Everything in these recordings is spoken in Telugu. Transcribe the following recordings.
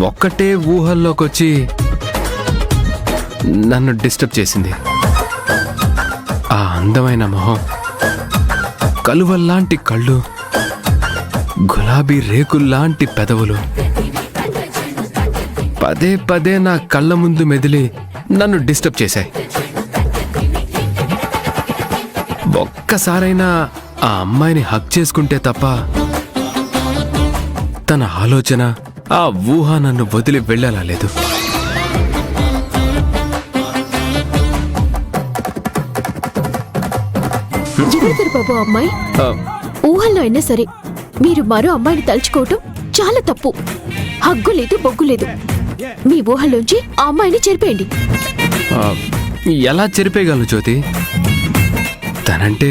ఒక్కటే ఊహల్లోకొచ్చి నన్ను డిస్టర్బ్ చేసింది. ఆ అందమైన మొహం, కలువల్లాంటి కళ్ళు, గులాబీ రేకుల్లాంటి పెదవులు పదే పదే నా కళ్ళ ముందు మెదిలి నన్ను డిస్టర్బ్ చేశాయి. ఒక్కసారైనా ఆ అమ్మాయిని హక్ చేసుకుంటే తప్ప తన ఆలోచన, ఆ ఊహ నన్ను వదిలి వెళ్ళేలా లేదు. బాబు అమ్మాయి ఊహల్లో అయినా సరే మీరు మరో అమ్మాయిని తలుచుకోవటం చాలా తప్పు. హగ్గు లేదు, బొగ్గు లేదు. మీ ఊహల్లోంచి ఆ అమ్మాయిని చెరిపేయండి. ఎలా చెరిపేయగలను జ్యోతి? తనంటే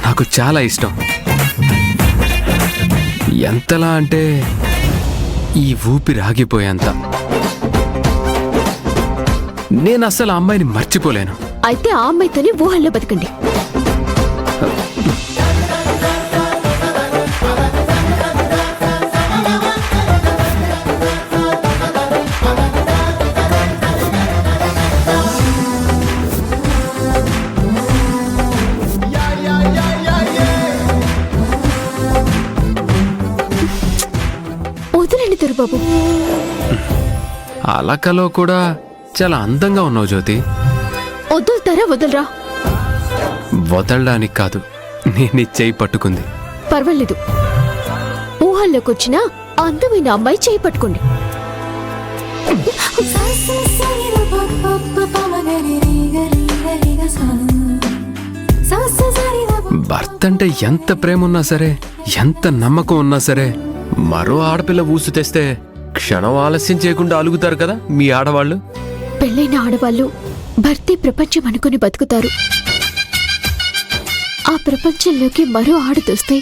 నాకు చాలా ఇష్టం. ఎంతలా అంటే ఈ ఊపిరి ఆగిపోయేంత. నేను అసలు ఆ అమ్మాయిని మర్చిపోలేను. అయితే ఆ అమ్మాయితోనే ఊహల్లో బతకండి. వదలండి దొరబాబు. అలకలో కూడా చాలా అందంగా ఉన్నావు జ్యోతి. వదులుతారా వదలరా? వదలడానికి కాదు, నేను చెయ్యి పట్టుకుంది. పర్వాలేదు. ఊహల్లోకి వచ్చిన అందమైన అమ్మాయి చేయి పట్టుకోండి. భర్త అంటే ఎంత ప్రేమ ఉన్నా సరే, ఎంత నమ్మకం ఉన్నా సరే, మరో ఆడపిల్ల ఊసు తెస్తే క్షణం ఆలస్యం చేయకుండా అలుగుతారు కదా మీ ఆడవాళ్ళు. పెళ్ళైన ఆడవాళ్ళు భర్తే ప్రపంచం అనుకుని బతుకుతారు. ఆ ప్రపంచంలోకి మరో ఆడదొస్తే